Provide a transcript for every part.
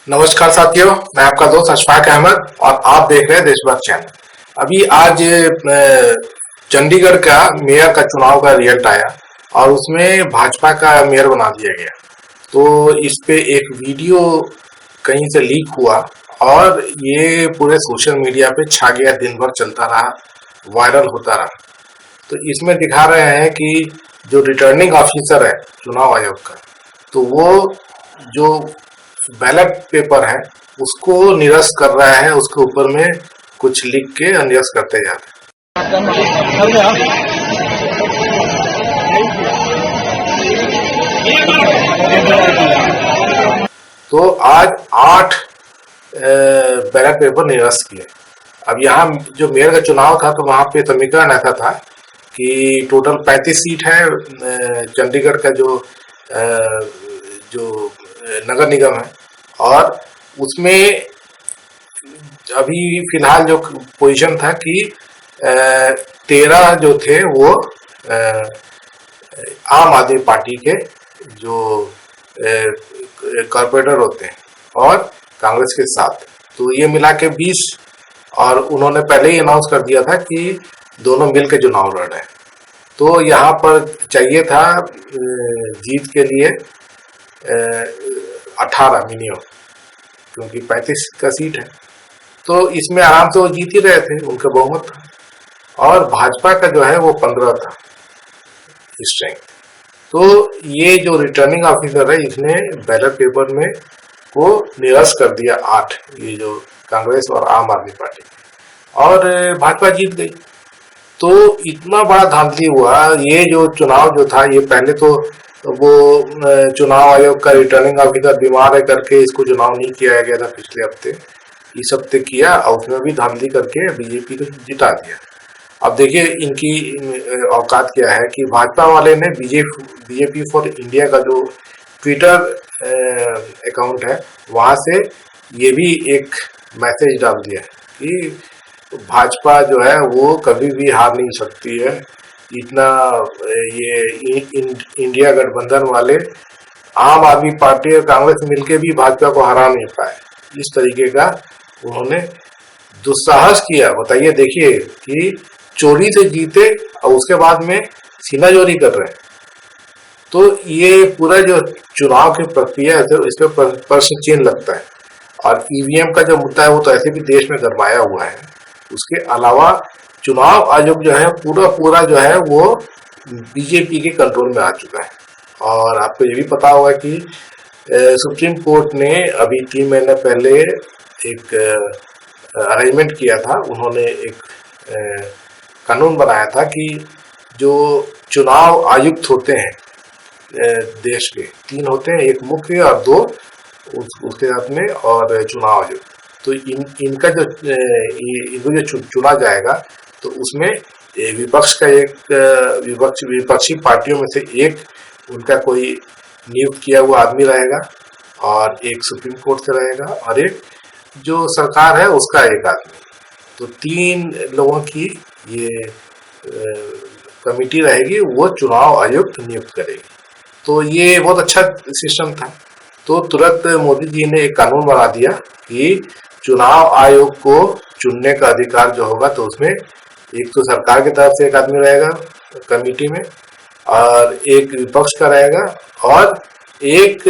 नमस्कार साथियों, मैं आपका दोस्त अशफाक अहमद और आप देख रहे हैं देशभक्त चैनल। अभी आज चंडीगढ़ का मेयर का चुनाव का रिजल्ट आया और उसमें भाजपा का मेयर बना दिया गया। तो इस पे एक वीडियो कहीं से लीक हुआ और ये पूरे सोशल मीडिया पे छा गया, दिन भर चलता रहा, वायरल होता रहा। तो इसमें दिखा रहे हैं कि जो रिटर्निंग ऑफिसर है चुनाव आयोग का, तो वो जो बैलेट पेपर है उसको निरस्त कर रहा है, उसके ऊपर में कुछ लिख के निरस्त करते जा रहे हैं। तो आज 8 बैलेट पेपर निरस्त किए। अब यहाँ जो मेयर का चुनाव था तो वहां पे समीकरण ऐसा था कि टोटल 35 सीट है चंडीगढ़ का जो नगर निगम है, और उसमें अभी फिलहाल जो पोजीशन था कि 13 जो थे वो आम आदमी पार्टी के जो कॉर्पोरेटर होते हैं और कांग्रेस के साथ, तो ये मिला के 20। और उन्होंने पहले ही अनाउंस कर दिया था कि दोनों मिलकर चुनाव लड़ रहे हैं। तो यहाँ पर चाहिए था जीत के लिए 18 मिनिमम, क्योंकि 35 का सीट है। तो इसमें आराम से वो जीत ही रहे थे, उनका बहुमत था। और भाजपा का जो है वो 15 था स्ट्रेंथ। तो ये जो रिटर्निंग ऑफिसर है इसने बैलेट पेपर में को निरस्त कर दिया 8, ये जो कांग्रेस और आम आदमी पार्टी, और भाजपा जीत गई। तो इतना बड़ा धांधली हुआ। ये जो चुनाव जो था, ये पहले तो वो चुनाव आयोग का रिटर्निंग ऑफिसर बीमार है करके इसको चुनाव नहीं किया गया था पिछले हफ्ते, इस हफ्ते किया और उसमें भी धांधली करके बीजेपी को जिता दिया। अब देखिए इनकी औकात क्या है कि भाजपा वाले ने बीजेपी फॉर इंडिया का जो ट्विटर अकाउंट है वहां से ये भी एक मैसेज डाल दिया कि भाजपा जो है वो कभी भी हार नहीं सकती है। इतना ये इंडिया गठबंधन वाले आम आदमी पार्टी और कांग्रेस मिलके भी भाजपा को हरा नहीं पाए, इस तरीके का उन्होंने दुस्साहस किया। बताइए, देखिए कि चोरी से जीते और उसके बाद में सीनाजोरी कर रहे हैं। तो ये पूरा जो चुनाव की प्रक्रिया है तो इस पर प्रश्न चिन्ह लगता है। और ईवीएम का जो मुद्दा है वो तो ऐसे भी देश में गरमाया हुआ है। उसके अलावा चुनाव आयोग जो है पूरा जो है वो बीजेपी के कंट्रोल में आ चुका है। और आपको ये भी पता होगा कि सुप्रीम कोर्ट ने अभी 3 महीने पहले एक अरेंजमेंट किया था। उन्होंने एक कानून बनाया था कि जो चुनाव आयुक्त होते हैं देश के 3 होते हैं, एक मुख्य और 2 उसके साथ में और चुनाव आयुक्त। तो इनका जो इनको जो चुना जाएगा तो उसमें विपक्ष का एक विपक्षी पार्टियों में से एक उनका कोई नियुक्त किया हुआ आदमी रहेगा, और एक सुप्रीम कोर्ट से रहेगा, और एक जो सरकार है उसका एक आदमी। तो 3 लोगों की ये कमेटी रहेगी, वो चुनाव आयुक्त नियुक्त करेगी। तो ये बहुत अच्छा सिस्टम था। तो तुरंत मोदी जी ने एक कानून बना दिया कि चुनाव आयोग को चुनने का अधिकार जो होगा तो उसमें एक तो सरकार की तरफ से एक आदमी रहेगा कमेटी में, और एक विपक्ष का रहेगा, और एक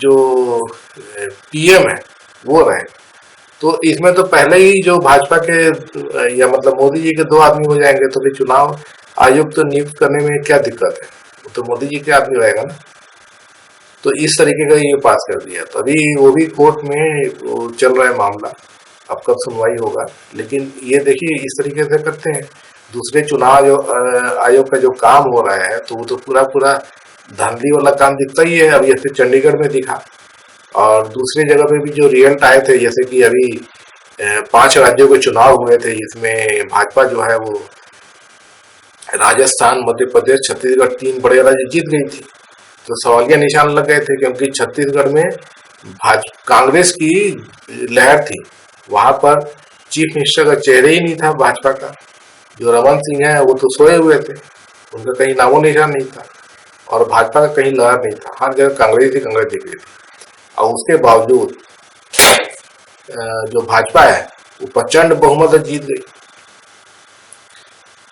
जो पीएम है वो रहेगा। तो इसमें तो पहले ही जो भाजपा के या मतलब मोदी जी के 2 आदमी हो जाएंगे, तो फिर चुनाव आयुक्त तो नियुक्त करने में क्या दिक्कत है, तो मोदी जी के आदमी रहेगा ना। तो इस तरीके का ये पास कर दिया। तो अभी वो भी कोर्ट में चल रहा है मामला, अब कब सुनवाई होगा। लेकिन ये देखिए इस तरीके से करते हैं। दूसरे चुनाव आयोग का जो काम हो रहा है तो वो तो पूरा धांधली वाला काम दिखता ही है। अब जैसे चंडीगढ़ में दिखा, और दूसरी जगह पे भी जो रिजल्ट आए थे, जैसे कि अभी 5 राज्यों के चुनाव हुए थे जिसमें भाजपा जो है वो राजस्थान, मध्य प्रदेश, छत्तीसगढ़ 3 बड़े राज्य जीत गई थी। तो सवालिया निशान लग गए थे क्योंकि छत्तीसगढ़ में कांग्रेस की लहर थी, वहां पर चीफ मिनिस्टर का चेहरे ही नहीं था भाजपा का। जो रमन सिंह है वो तो सोए हुए थे, उनका कहीं नामो निशान नहीं था, और भाजपा का कहीं लहर नहीं था। हर जगह कांग्रेस ही कांग्रेस दिख रही थी। और उसके बावजूद जो भाजपा है वो प्रचंड बहुमत से जीत गई।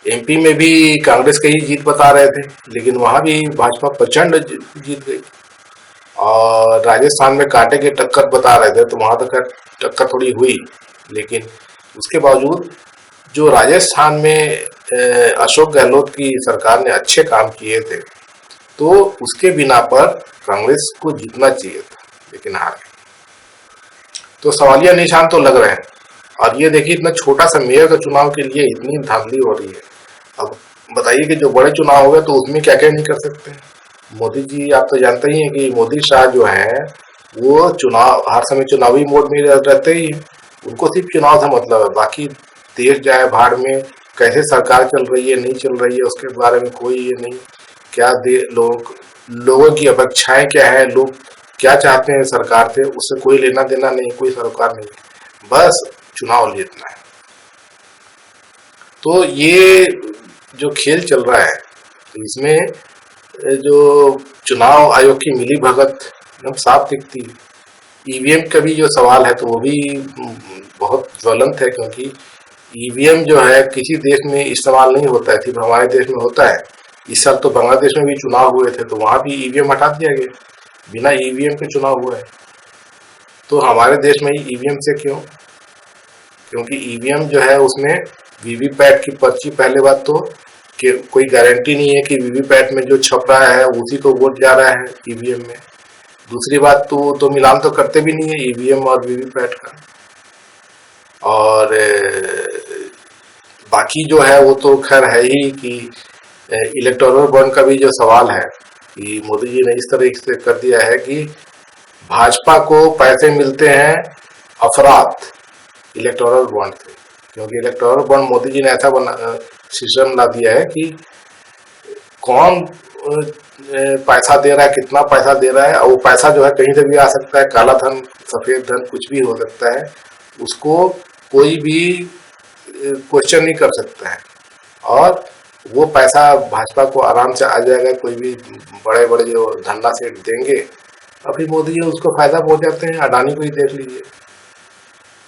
एमपी में भी कांग्रेस का ही जीत बता रहे थे, लेकिन वहां भी भाजपा प्रचंड जीत गई। और राजस्थान में कांटे की टक्कर बता रहे थे, तो वहां तक टक्कर थोड़ी हुई, लेकिन उसके बावजूद जो राजस्थान में अशोक गहलोत की सरकार ने अच्छे काम किए थे, तो उसके बिना पर कांग्रेस को जीतना चाहिए था, लेकिन हार गई। तो सवालिया निशान तो लग रहे हैं। और ये देखिए, इतना छोटा सा मेयर के चुनाव के लिए इतनी धांधली हो रही है। अब बताइए कि जो बड़े चुनाव हो गए तो उसमें क्या क्या नहीं कर सकते हैं। मोदी जी, आप तो जानते ही हैं कि मोदी शाह जो है वो चुनाव हर समय चुनावी मोड में रहते ही हैं। उनको सिर्फ चुनाव से मतलब है, बाकी देश जाए भाड़ में, कैसे सरकार चल रही है नहीं चल रही है उसके बारे में कोई ये नहीं। क्या लोगों की अपेक्षाएं क्या है, लोग क्या चाहते हैं सरकार से, उससे कोई लेना देना नहीं, कोई सरोकार नहीं, बस चुनाव जीतना है। तो ये जो खेल चल रहा है, तो इसमें जो चुनाव आयोग की मिली भगत एकदम साफ दिखती है। ईवीएम का भी जो सवाल है तो वो भी बहुत ज्वलंत है, क्योंकि ईवीएम जो है किसी देश में इस्तेमाल नहीं होता है, सिर्फ हमारे देश में होता है। इस साल तो बांग्लादेश में भी चुनाव हुए थे, तो वहां भी ईवीएम हटा दिया गया, बिना ईवीएम के चुनाव हुआ है। तो हमारे देश में ही ईवीएम से क्यों? क्योंकि ईवीएम जो है उसमें वीवीपैट की पर्ची, पहले बात तो कि कोई गारंटी नहीं है कि वीवीपैट में जो छप रहा है उसी को वोट जा रहा है ईवीएम में। दूसरी बात तो मिलान तो करते भी नहीं है ईवीएम और वीवीपैट का। और बाकी जो है वो तो खैर है ही कि इलेक्टोरल बॉन्ड का भी जो सवाल है कि मोदी जी ने इस तरह से कर दिया है कि भाजपा को पैसे मिलते हैं अफरात इलेक्टोरल बॉन्ड से। क्योंकि इलेक्टोरल बॉन्ड मोदी जी ने ऐसा सिस्टम ला दिया है कि कौन पैसा दे रहा है, कितना पैसा दे रहा है, और वो पैसा जो है कहीं से भी आ सकता है, काला धन, सफेद धन, कुछ भी हो सकता है, उसको कोई भी क्वेश्चन नहीं कर सकता है। और वो पैसा भाजपा को आराम से आ जाएगा, कोई भी बड़े बड़े जो धंधा सेठ देंगे, अभी मोदी जी उसको फायदा पहुंचाते हैं। अडानी को ही देख लीजिए,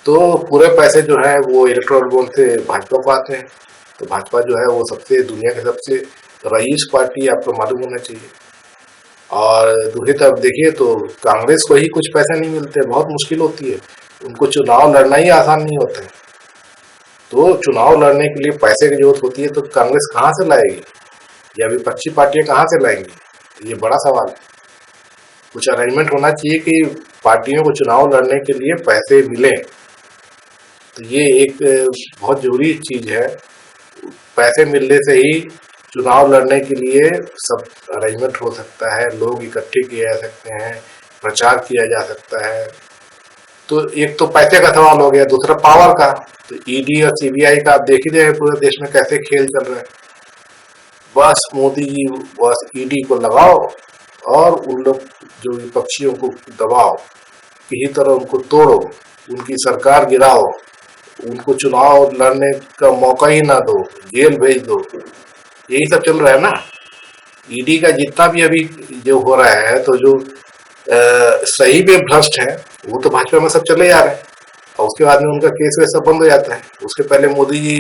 तो पूरे पैसे जो है वो इलेक्टोरल बॉन्ड से भाजपा को आते हैं। तो भाजपा जो है वो सबसे दुनिया के सबसे रईस पार्टी, आपको मालूम होना चाहिए। और दूसरी तरफ देखिए तो कांग्रेस को ही कुछ पैसे नहीं मिलते, बहुत मुश्किल होती है, उनको चुनाव लड़ना ही आसान नहीं होता है। तो चुनाव लड़ने के लिए पैसे की जरूरत होती है, तो कांग्रेस कहाँ से लाएगी, या विपक्षी पार्टियां कहाँ से लाएंगी, तो ये बड़ा सवाल है। कुछ अरेंजमेंट होना चाहिए कि पार्टियों को चुनाव लड़ने के लिए पैसे मिले, तो ये एक बहुत जरूरी चीज है। पैसे मिलने से ही चुनाव लड़ने के लिए सब अरेंजमेंट हो सकता है, लोग इकट्ठे किए जा सकते हैं, प्रचार किया जा सकता है। तो एक तो पैसे का सवाल हो गया, दूसरा पावर का। तो ईडी और सीबीआई का आप देख ही रहे हैं पूरे देश में कैसे खेल चल रहा है। बस मोदी जी बस ईडी को लगाओ और उन लोग जो विपक्षियों को दबाओ, किसी तरह उनको तोड़ो, उनकी सरकार गिराओ, उनको चुनाव लड़ने का मौका ही ना दो, जेल भेज दो, यही सब चल रहा है ना। ईडी का जितना भी अभी जो हो रहा है, तो जो सही में भ्रष्ट है वो तो भाजपा में सब चले जा रहे हैं, और उसके बाद में उनका केस वेस सब बंद हो जाता है। उसके पहले मोदी जी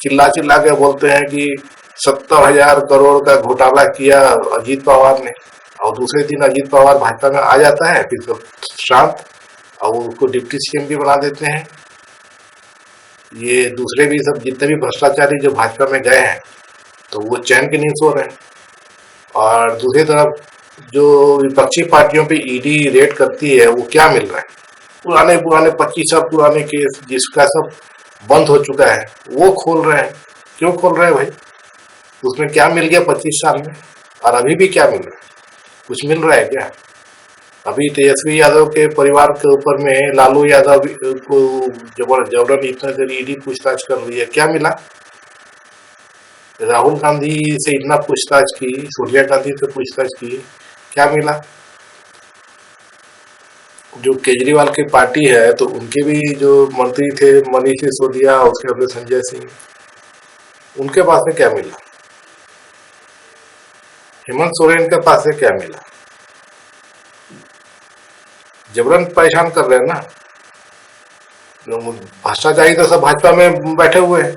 चिल्ला चिल्ला के बोलते हैं कि 70,000 करोड़ का घोटाला किया अजीत पवार ने, और दूसरे दिन अजीत पवार भाजपा में आ जाता है, फिर सब शांत, और उसको डिप्टी सीएम भी बना देते हैं। ये दूसरे भी सब जितने भी भ्रष्टाचारी जो भाजपा में गए हैं, तो वो चैन की नींद सो रहे हैं। और दूसरी तरफ जो विपक्षी पार्टियों पे ईडी रेड करती है, वो क्या मिल रहा है, पुराने पुराने 25 साल पुराने केस जिसका सब बंद हो चुका है वो खोल रहे हैं। क्यों खोल रहे हैं भाई? उसमें क्या मिल गया 25 साल में, और अभी भी क्या मिल रहा है? कुछ मिल रहा है क्या? अभी तेजस्वी यादव के परिवार के ऊपर में लालू यादव को जबरन इतना देर ईडी पूछताछ कर रही है, क्या मिला? राहुल गांधी से इतना पूछताछ की, सोनिया गांधी से पूछताछ की, क्या मिला? जो केजरीवाल की पार्टी है, तो उनके भी जो मंत्री थे मनीष सिसोदिया, उसके बाद संजय सिंह, उनके पास में क्या मिला? हेमंत सोरेन के पास से क्या मिला? जबरन परेशान कर रहे हैं ना। भ्रष्टाचारी तो सब भाजपा में बैठे हुए हैं,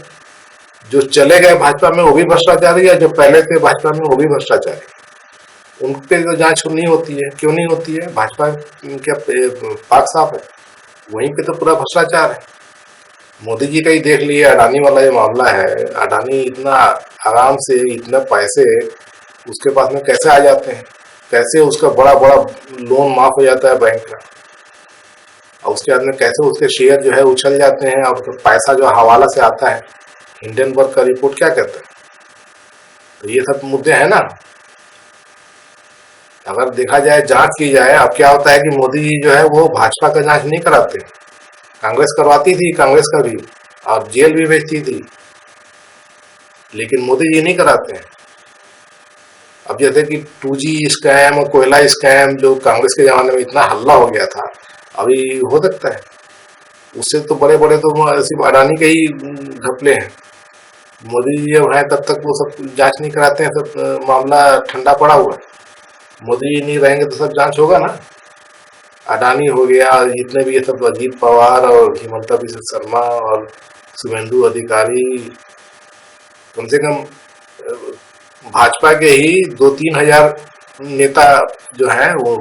जो चले गए भाजपा में वो भी भ्रष्टाचारी है, जो पहले थे भाजपा में वो भी भ्रष्टाचारी। उन पे तो जांच नहीं होती है, क्यों नहीं होती है? भाजपा क्या पाक साफ है? वहीं पे तो पूरा भ्रष्टाचार है। मोदी जी का ही देख लिए, अडानी वाला ये मामला है। अडानी इतना आराम से इतने पैसे उसके पास में कैसे आ जाते हैं? कैसे उसका बड़ा बड़ा लोन माफ हो जाता है बैंक का, और उसके बाद में कैसे उसके शेयर जो है उछल जाते हैं, और तो पैसा जो हवाला से आता है। हिंडनबर्ग का रिपोर्ट क्या कहता है? तो ये सब मुद्दे हैं ना। अगर देखा जाए, जांच की जाए, अब क्या होता है कि मोदी जी जो है वो भाजपा का जांच नहीं कराते, कांग्रेस करवाती थी, कांग्रेस का भी, और जेल भी भेजती थी, लेकिन मोदी जी नहीं कराते हैं। अब जैसे कि 2G स्कैम और कोयला स्कैम जो कांग्रेस के जमाने में इतना हल्ला हो गया था, अभी हो सकता है? उससे तो बड़े बड़े तो सिर्फ अडानी के ही घपले हैं। मोदी जी जब है तब तक वो सब जांच नहीं कराते हैं, सब मामला ठंडा पड़ा हुआ है। मोदी जी नहीं रहेंगे तो सब जांच होगा ना। अडानी हो गया, जितने भी ये सब अजीत पवार और हिमंता बिस्वा शर्मा और शुभेंदु अधिकारी, कम से कम भाजपा के ही 2-3 हजार नेता जो हैं वो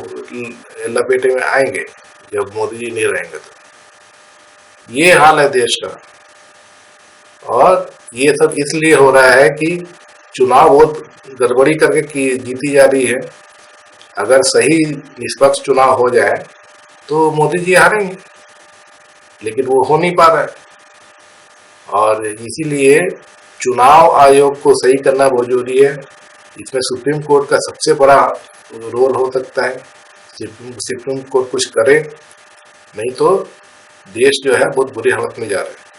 लपेटे में आएंगे जब मोदी जी नहीं रहेंगे। तो ये हाल है देश का, और ये सब इसलिए हो रहा है कि चुनाव बहुत गड़बड़ी करके की जीती जा रही है। अगर सही निष्पक्ष चुनाव हो जाए तो मोदी जी हारेंगे, लेकिन वो हो नहीं पा रहा है। और इसीलिए चुनाव आयोग को सही करना बहुत जरूरी है। इसमें सुप्रीम कोर्ट का सबसे बड़ा रोल हो सकता है। सुप्रीम कोर्ट कुछ करे, नहीं तो देश जो है बहुत बुरी हालत में जा रहा है।